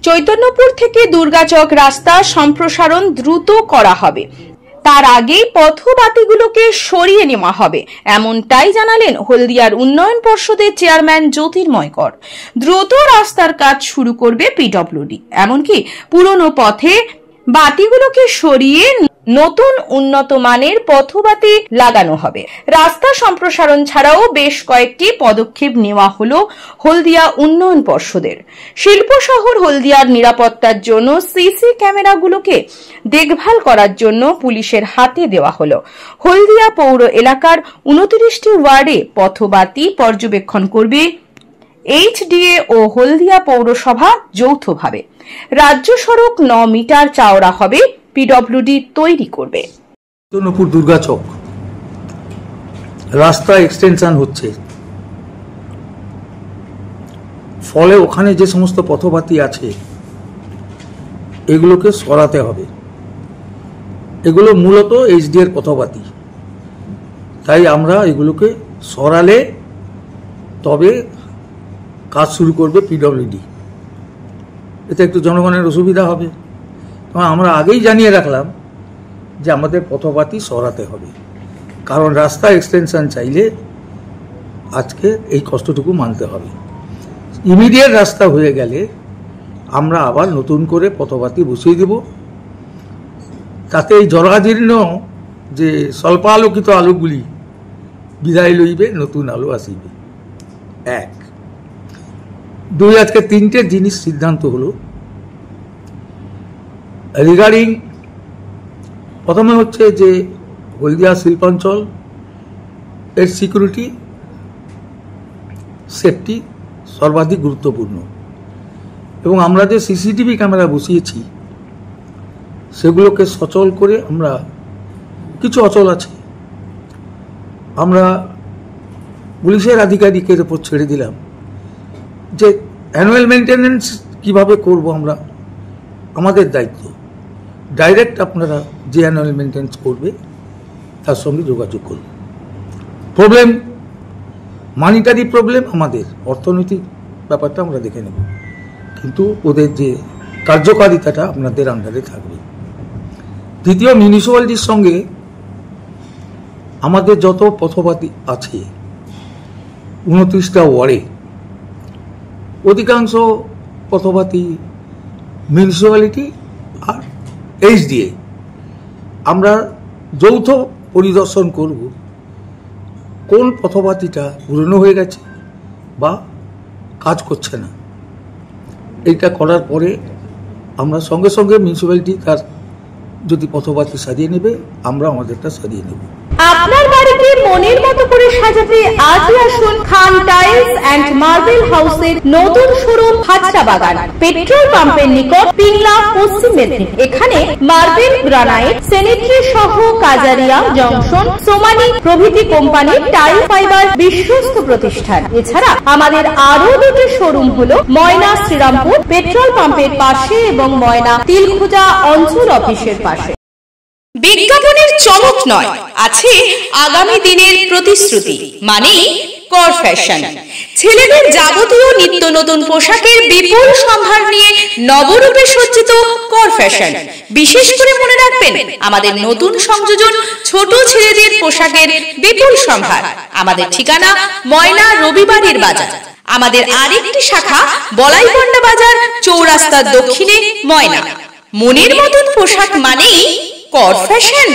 চৈতন্যপুর থেকে দুর্গাচক রাস্তা সম্প্রসারণ দ্রুত করা হবে, তার আগেই পথবাতিগুলোকে সরিয়ে নেওয়া হবে, এমনটাই জানালেন হলদিয়ার উন্নয়ন পর্ষদের চেয়ারম্যান জ্যোতির্ময় কর। দ্রুত রাস্তার কাজ শুরু করবে পিডব্লিউডি, এমনকি পুরনো পথে বাতিগুলোকে সরিয়ে নতুন উন্নত মানের পথবাতি লাগানো হবে। রাস্তা সম্প্রসারণ ছাড়াও বেশ কয়েকটি পদক্ষেপ নেওয়া হলো হলদিয়া উন্নয়ন পর্ষদের। শিল্প শহর হলদিয়ার নিরাপত্তার জন্য সিসি ক্যামেরাগুলোকে দেখভাল করার জন্য পুলিশের হাতে দেওয়া হলো। হলদিয়া পৌর এলাকার 29টি ওয়ার্ডে পথবাতি পর্যবেক্ষণ করবে এইচডিএ ও হলদিয়া পৌরসভা যৌথভাবে। রাজ্য সড়ক 9 মিটার চওড়া হবে, পিডব্লিউডি তৈরি করবে। চৈতন্যপুর দুর্গাচক রাস্তা এক্সটেনশন হচ্ছে, ফলে ওখানে যে সমস্ত পথবাতি আছে এগুলোকে সরাতে হবে। এগুলো মূলত এইচডি এর পথবাতি, তাই আমরা এগুলোকে সরালে তবে কাজ শুরু করবে পিডব্লিউডি। এতে একটু জনগণের অসুবিধা হবে, আমরা আগেই জানিয়ে রাখলাম যে আমাদের পথবাতি সরাতে হবে, কারণ রাস্তা এক্সটেনশন চাইলে আজকে এই কষ্টটুকু মানতে হবে। ইমিডিয়েট রাস্তা হয়ে গেলে আমরা আবার নতুন করে পথবাতি বসিয়ে দেব, তাতে এই জরাজীর্ণ যে স্বল্প আলোকিত আলোগুলি বিদায় লইবে, নতুন আলো আসিবে। 1 2 আজকে 3টে জিনিস সিদ্ধান্ত হলো রিগার্ডিং। প্রথমে হচ্ছে যে হলদিয়া শিল্পাঞ্চল এর সিকিউরিটি সেফটি সর্বাধিক গুরুত্বপূর্ণ, এবং আমরা যে সিসিটিভি ক্যামেরা বসিয়েছি সেগুলোকে সচল করে, আমরা কিছু অচল আছে আমরা পুলিশের আধিকারিকের উপর ছেড়ে দিলাম যে অ্যানুয়াল মেনটেন্যান্স কিভাবে করব আমরা, আমাদের দায়িত্ব। ডাইরেক্ট আপনারা যে অ্যানুয়াল মেনটেন্যান্স করবে তার সঙ্গে যোগাযোগ করুন। প্রবলেম মানিটারি প্রবলেম, আমাদের অর্থনৈতিক ব্যাপারটা আমরা দেখে নেব, কিন্তু ওদের যে কার্যকারিতাটা আপনাদের আন্ডারে থাকবে। দ্বিতীয়, মিউনিসিপ্যালিটির সঙ্গে আমাদের যত পথবাতি আছে 29টা ওয়ার্ডে, অধিকাংশ পথবাতি মিউনিসিপ্যালিটি আর এইচডিএ, আমরা যৌথ পরিদর্শন করব কোন পথবাতিটা পুরনো হয়ে গেছে বা কাজ করছে না। এইটা করার পরে আমরা সঙ্গে সঙ্গে মিউনিসিপ্যালিটি তার যদি পথবাতি সারিয়ে নেবে, আমরা আমাদেরটা সারিয়ে নেব। আপনার বাড়িকে মনের মতো করে সাজাতে আজই আসুন খান টাইলস এন্ড মার্বেল হাউসের নতুন শোরুম হাজরা বাগান, পেট্রোল পাম্পের নিকট, পিংলা, পশ্চিম মেদিনীপুর। এখানে মার্বেল, গ্রানাইট, স্যানিটারি সহ কাজারিয়া, জংশন, সোমানি প্রভৃতি কোম্পানির টাইল ফাইবার বিশ্বস্ত প্রতিষ্ঠান। এছাড়া আমাদের আরো 2টি শোরুম হলো ময়না শ্রীরামপুর পেট্রোল পাম্পের পাশে এবং ময়না তিলখুজা অঞ্চল অফিসের পাশে। বিজ্ঞাপনের চমক নয়, আছে আগামী দিনের প্রতিশ্রুতি, মানে কর ফ্যাশন। ছেলেদের যাবতীয় নিত্য নতুন পোশাকের বিপুল সম্ভার নিয়ে নবরূপে সজ্জিত কর ফ্যাশন। বিশেষ করে মনে রাখবেন, আমাদের নতুন সংযোজন ছোট ছেলেদের পোশাকের বিপুল সম্ভার। আমাদের ঠিকানা ময়না রবিবারের বাজার। আমাদের আরেকটি শাখা বলাইপন্ডা বাজার, চৌরাস্তার দক্ষিণে ময়না। মনের মতন পোশাক মানেই কর ফ্যাশন।